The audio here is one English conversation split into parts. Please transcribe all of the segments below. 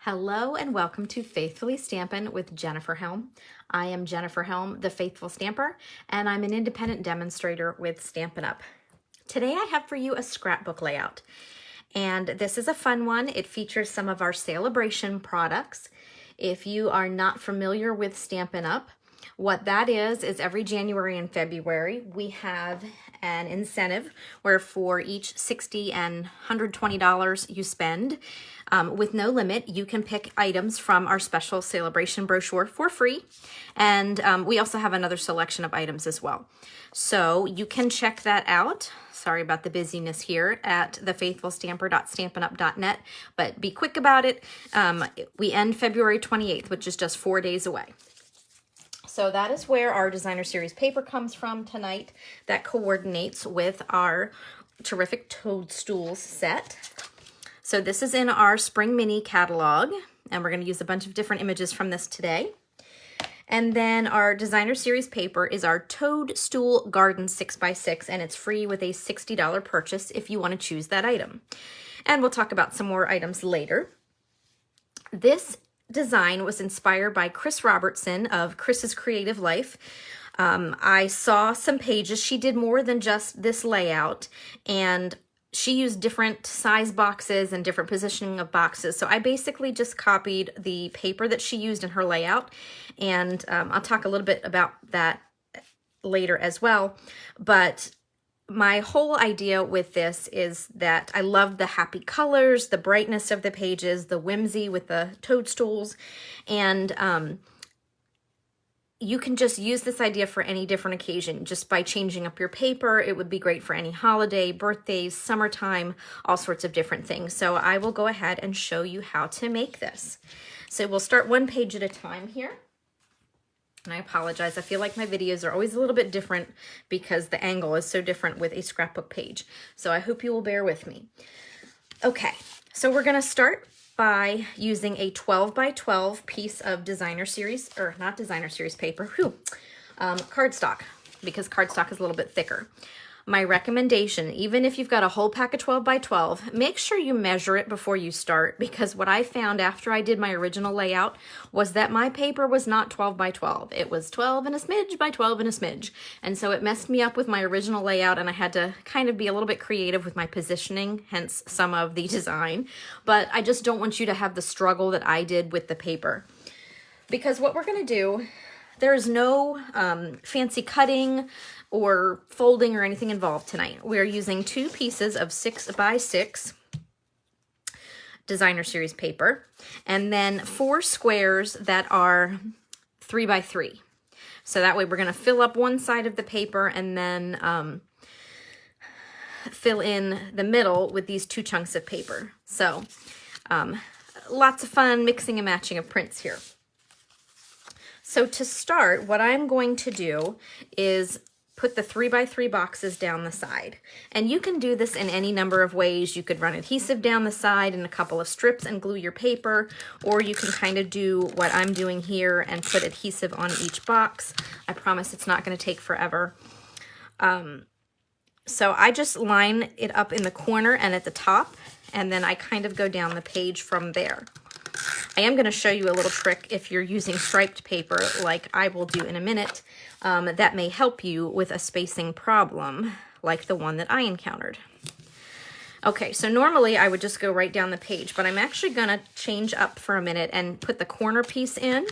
Hello and welcome to Faithfully Stampin' with Jennifer Helm. I am Jennifer Helm, the Faithful Stamper, and I'm an independent demonstrator with Stampin' Up! Today I have for you a scrapbook layout, and this is a fun one. It features some of our Sale-A-Bration products. If you are not familiar with Stampin' Up!, what that is every January and February we have an incentive where for each $60 and $120 you spend, with no limit, you can pick items from our special Sale-A-Bration brochure for free. And we also have another selection of items as well. So you can check that out. Sorry about the busyness here at thefaithfulstamper.stampinup.net, but be quick about it. We end February 28th, which is just 4 days away. So that is where our designer series paper comes from tonight. That coordinates with our Terrific Toadstools set. So this is in our Spring Mini catalog, and we're going to use a bunch of different images from this today. And then our designer series paper is our Toadstool Garden 6x6, and it's free with a $60 purchase if you want to choose that item. And we'll talk about some more items later. This design was inspired by Chris Robertson of Chris's Creative Life. I saw some pages. She did more than just this layout, and she used different size boxes and different positioning of boxes. So I basically just copied the paper that she used in her layout, and I'll talk a little bit about that later as well. But my whole idea with this is that I love the happy colors, the brightness of the pages, the whimsy with the toadstools, and you can just use this idea for any different occasion. Just by changing up your paper, it would be great for any holiday, birthdays, summertime, all sorts of different things. So I will go ahead and show you how to make this. So we'll start one page at a time here. And I apologize, I feel like my videos are always a little bit different because the angle is so different with a scrapbook page. So I hope you will bear with me. Okay, so we're gonna start by using a 12 by 12 piece of designer series, or not designer series paper, cardstock, because cardstock is a little bit thicker. My recommendation, even if you've got a whole pack of 12 by 12, make sure you measure it before you start, because what I found after I did my original layout was that my paper was not 12 by 12. It was 12 and a smidge by 12 and a smidge. And so it messed me up with my original layout, and I had to kind of be a little bit creative with my positioning, hence some of the design. But I just don't want you to have the struggle that I did with the paper. Because what we're gonna do, there's no fancy cutting or folding or anything involved tonight. We're using 2 pieces of 6 by 6 designer series paper, and then 4 squares that are 3 by 3. So that way we're gonna fill up one side of the paper and then fill in the middle with these 2 chunks of paper. So lots of fun mixing and matching of prints here. So to start, what I'm going to do is put the 3 by 3 boxes down the side. And you can do this in any number of ways. You could run adhesive down the side in a couple of strips and glue your paper, or you can kind of do what I'm doing here and put adhesive on each box. I promise it's not going to take forever. So I just line it up in the corner and at the top, and then I kind of go down the page from there. I am going to show you a little trick if you're using striped paper like I will do in a minute, that may help you with a spacing problem like the one that I encountered. Okay, so normally I would just go right down the page, but I'm actually going to change up for a minute and put the corner piece in.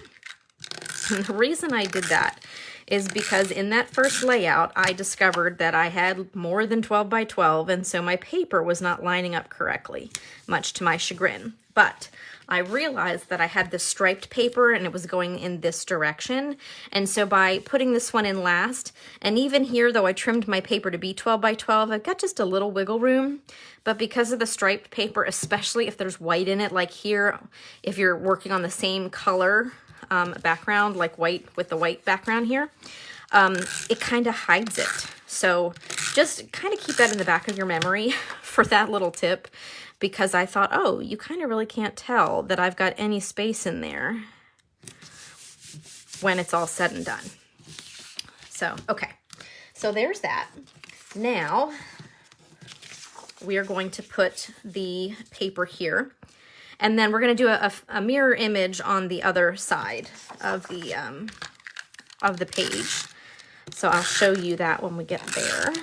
And the reason I did that is because in that first layout, I discovered that I had more than 12 by 12, and so my paper was not lining up correctly, much to my chagrin. But I realized that I had this striped paper and it was going in this direction. And so by putting this one in last, and even here, though I trimmed my paper to be 12 by 12, I've got just a little wiggle room. But because of the striped paper, especially if there's white in it, like here, if you're working on the same color background, like white with the white background here, it kind of hides it. So just kind of keep that in the back of your memory for that little tip, because I thought, oh, you kind of really can't tell that I've got any space in there when it's all said and done. So, okay, so there's that. Now we are going to put the paper here, And then we're going to do a mirror image on the other side of the page. So I'll show you that when we get there.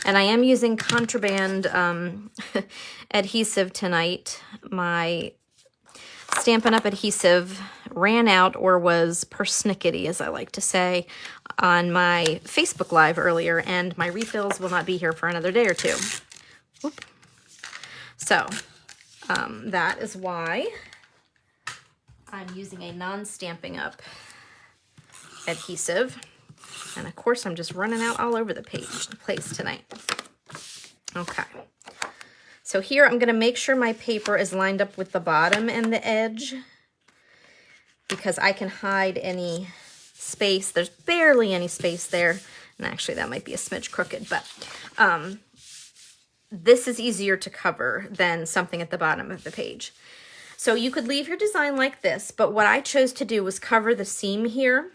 And I am using contraband adhesive tonight. My Stampin' Up! Adhesive ran out, or was persnickety, as I like to say, on my Facebook Live earlier, and my refills will not be here for another day or two. Whoop. So that is why I'm using a non-Stampin' Up! Adhesive. And of course, I'm just running out all over the place tonight. Okay. So here I'm going to make sure my paper is lined up with the bottom and the edge, because I can hide any space. There's barely any space there. And actually that might be a smidge crooked, but this is easier to cover than something at the bottom of the page. So you could leave your design like this, but what I chose to do was cover the seam here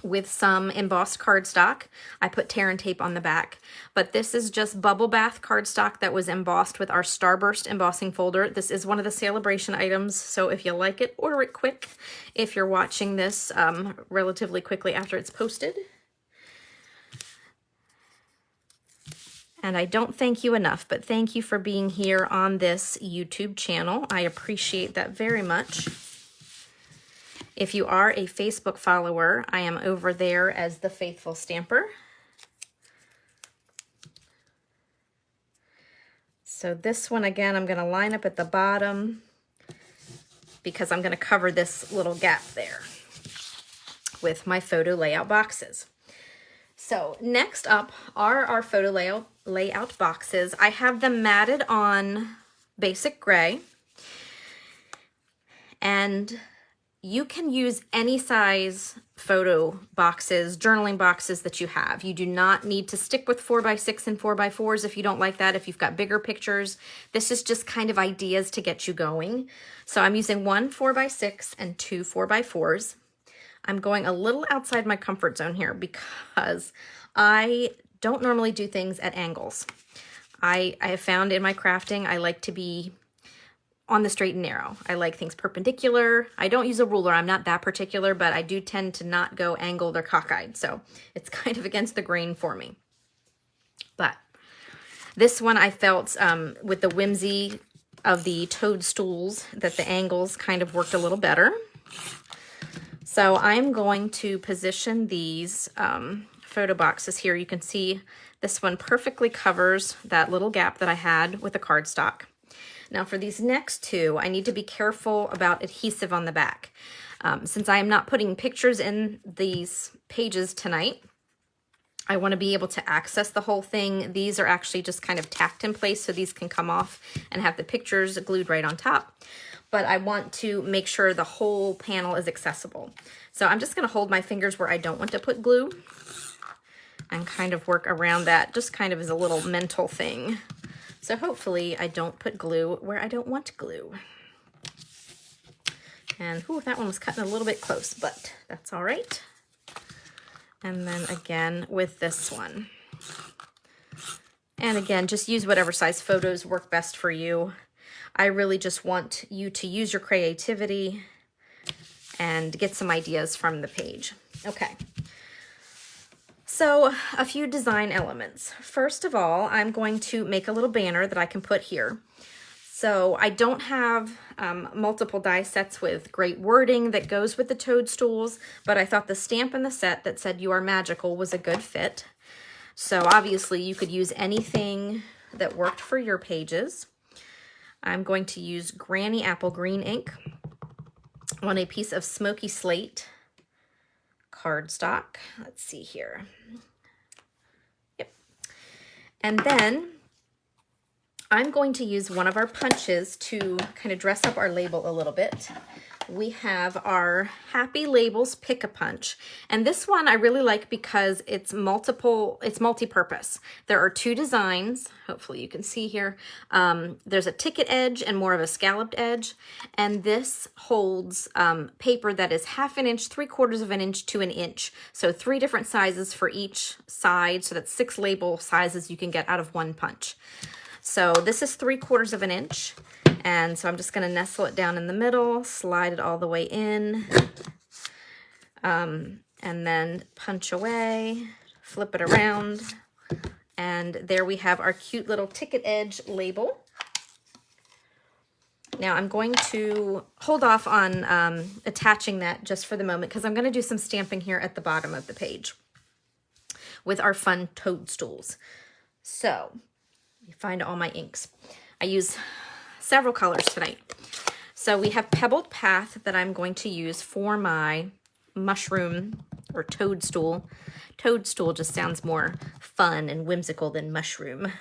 with some embossed cardstock. I put tear and tape on the back, but this is just bubble bath cardstock that was embossed with our Starburst embossing folder. This is one of the Sale-A-Bration items, so if you like it, order it quick if you're watching this relatively quickly after it's posted. And I don't thank you enough, but thank you for being here on this YouTube channel. I appreciate that very much. If you are a Facebook follower, I am over there as the Faithful Stamper. So this one, again, I'm going to line up at the bottom because I'm going to cover this little gap there with my photo layout boxes. So next up are our photo layout boxes. I have them matted on basic gray, and you can use any size photo boxes, journaling boxes that you have. You do not need to stick with 4x6 and 4x4s if you don't like that, if you've got bigger pictures. This is just kind of ideas to get you going. So I'm using one 4x6 and two 4x4s. I'm going a little outside my comfort zone here because I don't normally do things at angles. I have found in my crafting, I like to be on the straight and narrow. I like things perpendicular. I don't use a ruler. I'm not that particular, but I do tend to not go angled or cockeyed. So it's kind of against the grain for me. But this one I felt with the whimsy of the toadstools that the angles kind of worked a little better. So I'm going to position these photo boxes here. You can see this one perfectly covers that little gap that I had with the cardstock. Now for these next two, I need to be careful about adhesive on the back. Since I am not putting pictures in these pages tonight, I want to be able to access the whole thing. These are actually just kind of tacked in place so these can come off and have the pictures glued right on top. But I want to make sure the whole panel is accessible. So I'm just going to hold my fingers where I don't want to put glue and kind of work around that, just kind of as a little mental thing. So hopefully I don't put glue where I don't want glue. And ooh, that one was cutting a little bit close, but that's all right. And then again with this one. And again, just use whatever size photos work best for you. I really just want you to use your creativity and get some ideas from the page. Okay. So a few design elements. First of all, I'm going to make a little banner that I can put here. So I don't have multiple die sets with great wording that goes with the toadstools, but I thought the stamp in the set that said "You Are Magical" was a good fit. So obviously you could use anything that worked for your pages. I'm going to use Granny Apple Green ink on a piece of smoky slate cardstock. Let's see here. Yep. And then I'm going to use one of our punches to kind of dress up our label a little bit. We have our Happy Labels Pick-a-Punch. And this one I really like because it's multi-purpose. There are two designs, hopefully you can see here. There's a ticket edge and more of a scalloped edge. And this holds paper that is 1/2 inch, 3/4 inch to 1 inch. So 3 different sizes for each side. So that's 6 label sizes you can get out of one punch. So this is 3/4 of an inch. And so I'm just going to nestle it down in the middle, slide it all the way in, and then punch away, flip it around. And there we have our cute little ticket edge label. Now I'm going to hold off on attaching that just for the moment because I'm going to do some stamping here at the bottom of the page with our fun toadstools. So let me find all my inks. I use several colors tonight. So we have Pebbled Path that I'm going to use for my mushroom or toadstool. Toadstool just sounds more fun and whimsical than mushroom.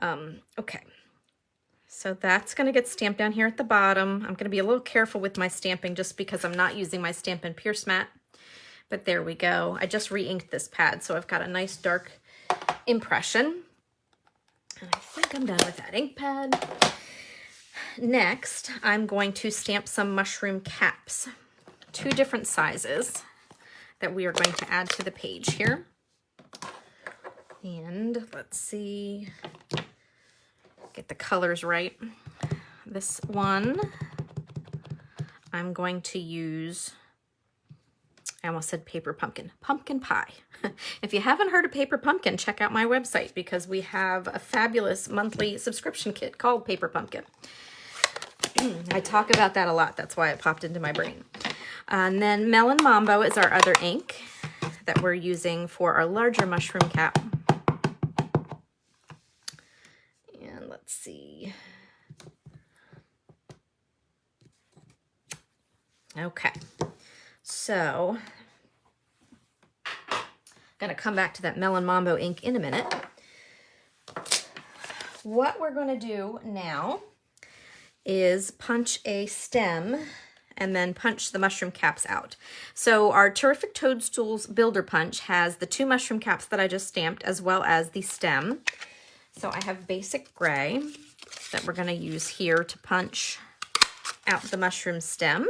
Okay. So that's going to get stamped down here at the bottom. I'm going to be a little careful with my stamping just because I'm not using my Stampin' Pierce mat. But there we go. I just re-inked this pad, so I've got a nice dark impression. And I think I'm done with that ink pad. Next, I'm going to stamp some mushroom caps. 2 different sizes that we are going to add to the page here. And let's see, get the colors right. This one, I'm going to use, I almost said paper pumpkin, pumpkin pie. If you haven't heard of Paper Pumpkin, check out my website because we have a fabulous monthly subscription kit called Paper Pumpkin. I talk about that a lot. That's why it popped into my brain. And then Melon Mambo is our other ink that we're using for our larger mushroom cap. And let's see. Okay. So I'm going to come back to that Melon Mambo ink in a minute. What we're going to do now is punch a stem and then punch the mushroom caps out. So our Terrific Toadstools Builder Punch has the 2 mushroom caps that I just stamped as well as the stem. So I have basic gray that we're going to use here to punch out the mushroom stem.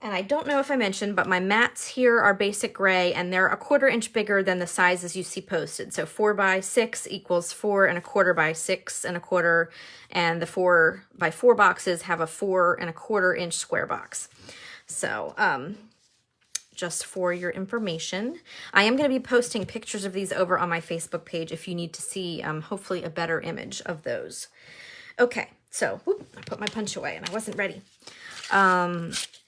And I don't know if I mentioned, but my mats here are basic gray and they're 1/4 inch bigger than the sizes you see posted. So 4 by 6 equals 4 1/4 by 6 1/4, and the 4 by 4 boxes have a 4 1/4 inch square box. So just for your information, I am going to be posting pictures of these over on my Facebook page if you need to see hopefully a better image of those. Okay, so I put my punch away and I wasn't ready.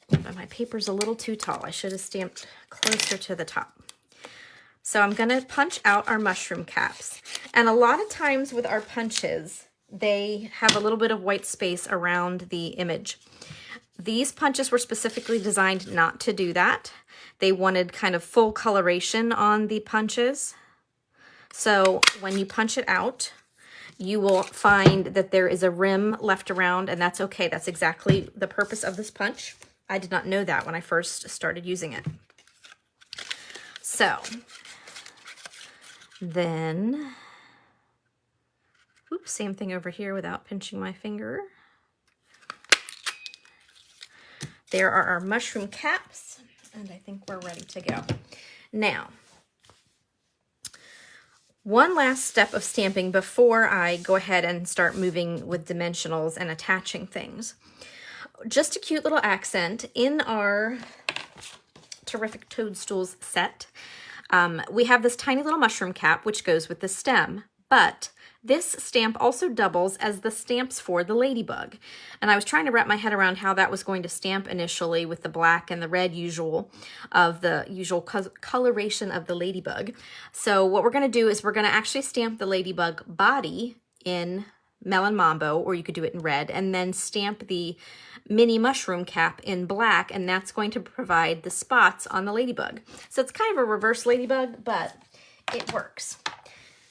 But my paper's a little too tall. I should have stamped closer to the top. So I'm going to punch out our mushroom caps. And a lot of times with our punches, they have a little bit of white space around the image. These punches were specifically designed not to do that. They wanted kind of full coloration on the punches. So when you punch it out, you will find that there is a rim left around, and that's okay. That's exactly the purpose of this punch. I did not know that when I first started using it. So then, oops, same thing over here without pinching my finger. There are our mushroom caps, and I think we're ready to go. Now, one last step of stamping before I go ahead and start moving with dimensionals and attaching things. Just a cute little accent. In our Terrific Toadstools set, we have this tiny little mushroom cap which goes with the stem, but this stamp also doubles as the stamps for the ladybug. And I was trying to wrap my head around how that was going to stamp initially with the black and the red usual coloration of the ladybug. So what we're going to do is we're going to actually stamp the ladybug body in Melon Mambo, or you could do it in red, and then stamp the mini mushroom cap in black, and that's going to provide the spots on the ladybug. So it's kind of a reverse ladybug, but it works.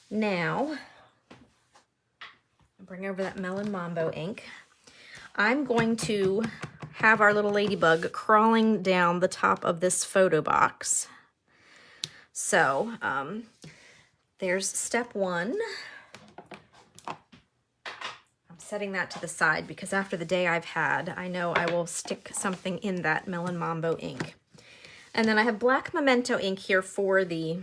Now, I'll bring over that Melon Mambo ink. I'm going to have our little ladybug crawling down the top of this photo box. So there's step 1. Setting that to the side because after the day I've had, I know I will stick something in that Melon Mambo ink. And then I have black Memento ink here for the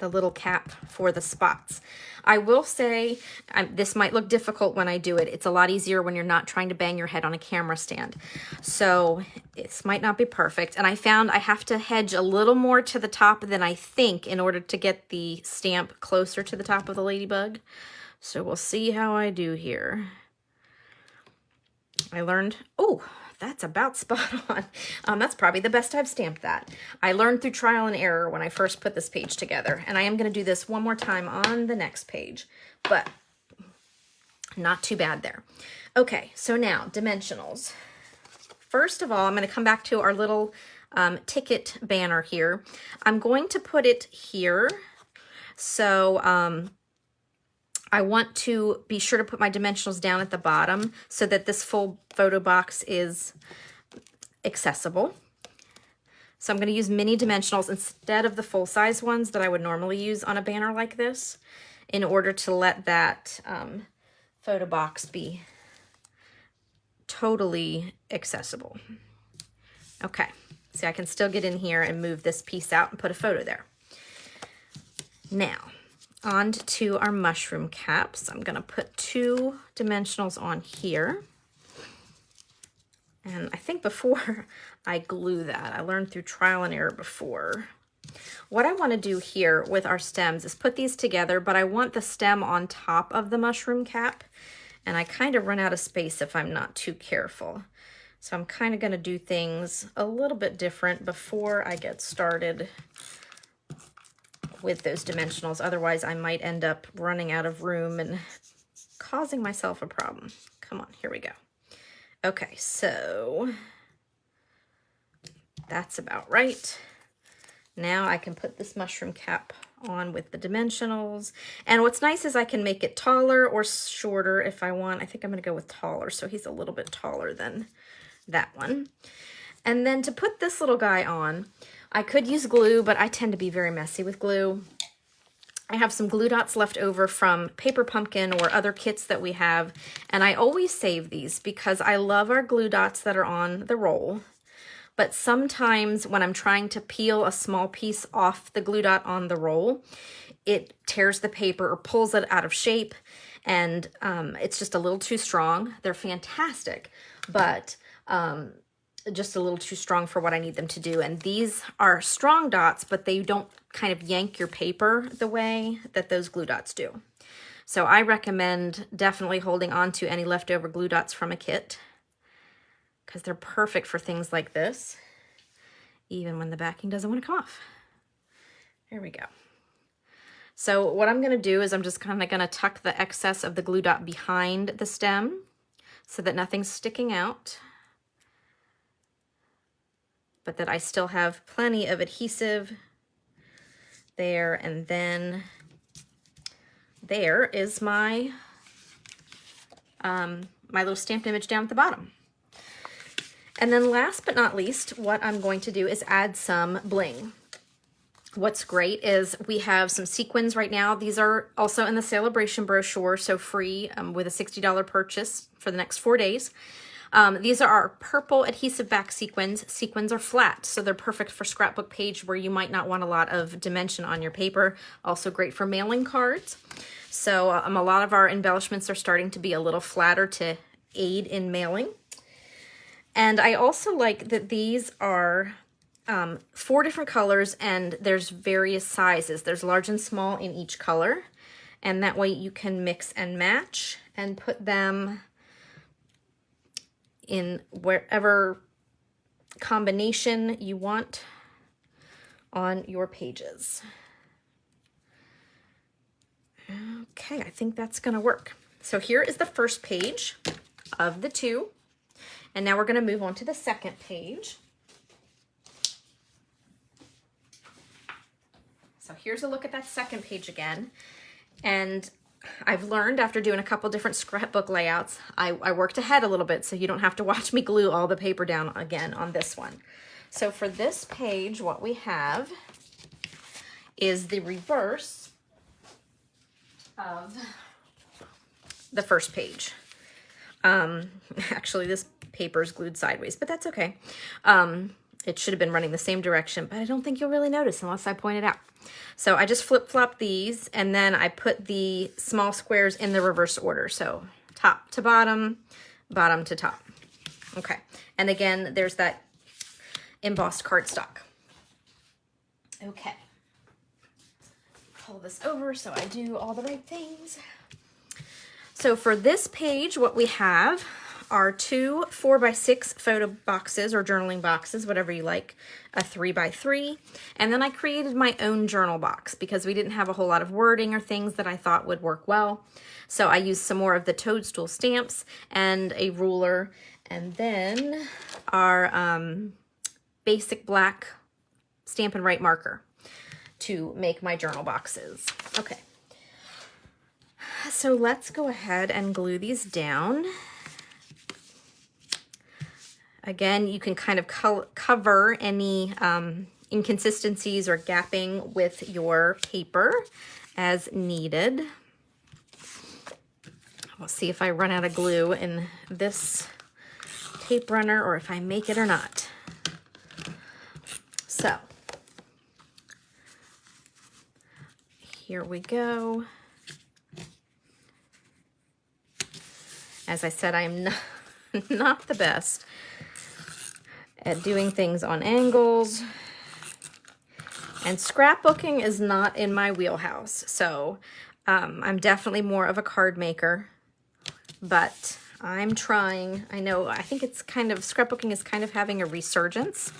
the little cap for the spots. I will say, this might look difficult when I do it. It's a lot easier when you're not trying to bang your head on a camera stand. So this might not be perfect. And I found I have to hedge a little more to the top than I think in order to get the stamp closer to the top of the ladybug. So we'll see how I do here. I learned, oh, that's about spot on. That's probably the best I've stamped that. I learned through trial and error when I first put this page together, and I am going to do this one more time on the next page, but not too bad there. Okay, so now dimensionals. First of all, I'm going to come back to our little ticket banner here. I'm going to put it here. So I want to be sure to put my dimensionals down at the bottom so that this full photo box is accessible. So I'm going to use mini dimensionals instead of the full-size ones that I would normally use on a banner like this in order to let that photo box be totally accessible. Okay, see, I can still get in here and move this piece out and put a photo there. Now, on to our mushroom caps. I'm going to put 2 dimensionals on here. And I think before I glue that, I learned through trial and error before. What I want to do here with our stems is put these together, but I want the stem on top of the mushroom cap. And I kind of run out of space if I'm not too careful. So I'm kind of going to do things a little bit different before I get started with those dimensionals. Otherwise, I might end up running out of room and causing myself a problem. Come on, here we go. Okay, so that's about right. Now I can put this mushroom cap on with the dimensionals. And what's nice is I can make it taller or shorter if I want. I think I'm going to go with taller, so he's a little bit taller than that one. And then to put this little guy on, I could use glue, but I tend to be very messy with glue. I have some glue dots left over from Paper Pumpkin or other kits that we have, and I always save these because I love our glue dots that are on the roll. But sometimes when I'm trying to peel a small piece off the glue dot on the roll, it tears the paper or pulls it out of shape, and it's just a little too strong. They're fantastic, but just a little too strong for what I need them to do. And these are strong dots, but they don't kind of yank your paper the way that those glue dots do. So I recommend definitely holding on to any leftover glue dots from a kit because they're perfect for things like this, even when the backing doesn't want to come off. There we go. So what I'm going to do is I'm just kind of going to tuck the excess of the glue dot behind the stem so that nothing's sticking out, but that I still have plenty of adhesive there. And then there is my, my little stamped image down at the bottom. And then last but not least, what I'm going to do is add some bling. What's great is we have some sequins right now. These are also in the Sale-A-Bration brochure, so free with a $60 purchase for the next 4 days. These are our purple adhesive back sequins. Sequins are flat, so they're perfect for scrapbook page where you might not want a lot of dimension on your paper. Also great for mailing cards. So a lot of our embellishments are starting to be a little flatter to aid in mailing. And I also like that these are 4 different colors, and there's various sizes. There's large and small in each color, and that way you can mix and match and put them in wherever combination you want on your pages. Okay, I think that's going to work. So here is the first page of the 2, and now we're going to move on to the second page. So here's a look at that second page again, and I've learned after doing a couple different scrapbook layouts, I worked ahead a little bit so you don't have to watch me glue all the paper down again on this one. So for this page, what we have is the reverse of the first page. Actually, this paper is glued sideways, but that's okay. It should have been running the same direction, but I don't think you'll really notice unless I point it out. So I just flip-flop these, and then I put the small squares in the reverse order. So top to bottom, bottom to top. Okay, and again, there's that embossed cardstock. Okay. Pull this over so I do all the right things. So for this page, what we have are 2 4x6 photo boxes or journaling boxes, whatever you like, a 3x3. And then I created my own journal box because we didn't have a whole lot of wording or things that I thought would work well. So I used some more of the toadstool stamps and a ruler, and then our basic black Stampin' Write marker to make my journal boxes. Okay. So let's go ahead and glue these down. Again, you can kind of cover any inconsistencies or gapping with your paper as needed. We'll see if I run out of glue in this tape runner or if I make it or not. So, here we go. As I said, I am not the best at doing things on angles, and scrapbooking is not in my wheelhouse. So I'm definitely more of a card maker, but I'm trying. I think it's kind of, scrapbooking is kind of having a resurgence.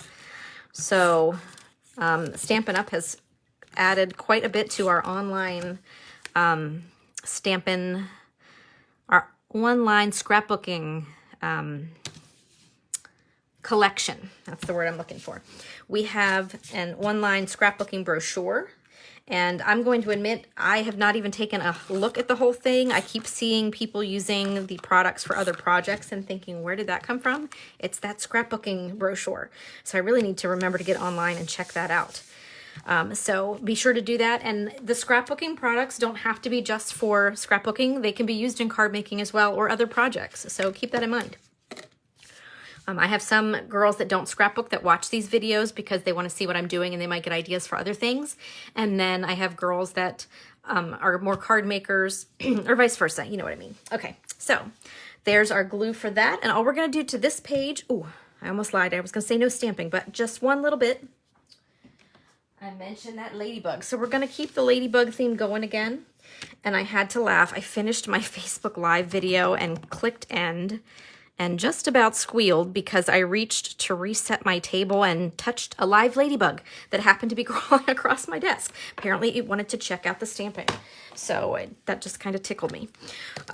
So Stampin' Up! Has added quite a bit to our online our online scrapbooking collection. That's the word I'm looking for. We have an online scrapbooking brochure, and I'm going to admit I have not even taken a look at the whole thing. I keep seeing people using the products for other projects and thinking, where did that come from? It's that scrapbooking brochure. So I really need to remember to get online and check that out. So be sure to do that. And the scrapbooking products don't have to be just for scrapbooking. They can be used in card making as well, or other projects. So keep that in mind. I have some girls that don't scrapbook that watch these videos because they want to see what I'm doing and they might get ideas for other things. And then I have girls that are more card makers or vice versa. You know what I mean? Okay, so there's our glue for that. And all we're going to do to this page, ooh, I almost lied. I was going to say no stamping, but just one little bit. I mentioned that ladybug. So we're going to keep the ladybug theme going again. And I had to laugh. I finished my Facebook Live video and clicked end and just about squealed because I reached to reset my table and touched a live ladybug that happened to be crawling across my desk. Apparently it wanted to check out the stamping. So that just kind of tickled me.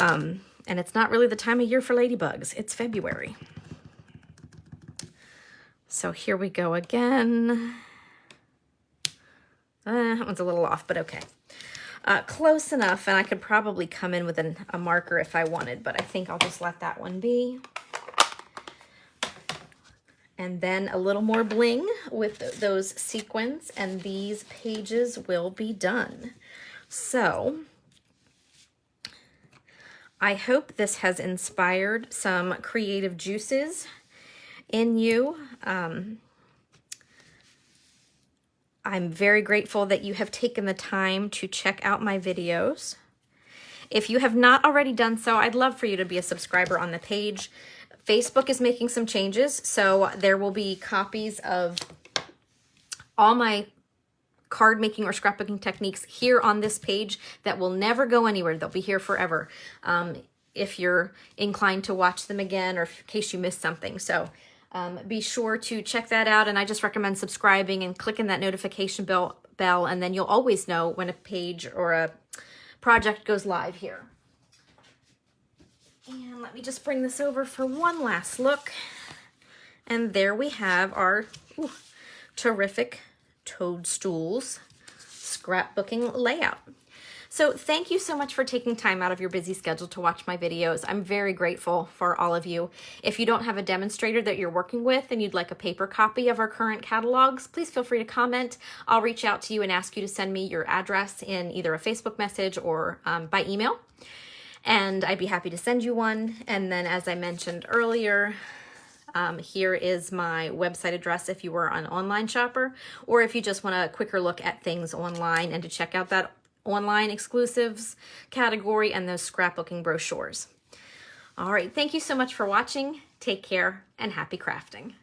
And it's not really the time of year for ladybugs. It's February. So here we go again. That one's a little off, but okay. Close enough, and I could probably come in with a marker if I wanted, but I think I'll just let that one be. And then a little more bling with those sequins, and these pages will be done. So I hope this has inspired some creative juices in you. I'm very grateful that you have taken the time to check out my videos. If you have not already done so, I'd love for you to be a subscriber on the page. Facebook is making some changes, so there will be copies of all my card making or scrapbooking techniques here on this page that will never go anywhere. They'll be here forever if you're inclined to watch them again or in case you missed something. So be sure to check that out, and I just recommend subscribing and clicking that notification bell, and then you'll always know when a page or a project goes live here. And let me just bring this over for one last look. And there we have our Terrific Toadstools scrapbooking layout. So thank you so much for taking time out of your busy schedule to watch my videos. I'm very grateful for all of you. If you don't have a demonstrator that you're working with and you'd like a paper copy of our current catalogs, please feel free to comment. I'll reach out to you and ask you to send me your address in either a Facebook message or by email. And I'd be happy to send you one. And then, as I mentioned earlier, Here is my website address if you were an online shopper, or if you just want a quicker look at things online and to check out that online exclusives category and those scrapbooking brochures. All right, thank you so much for watching. Take care and happy crafting.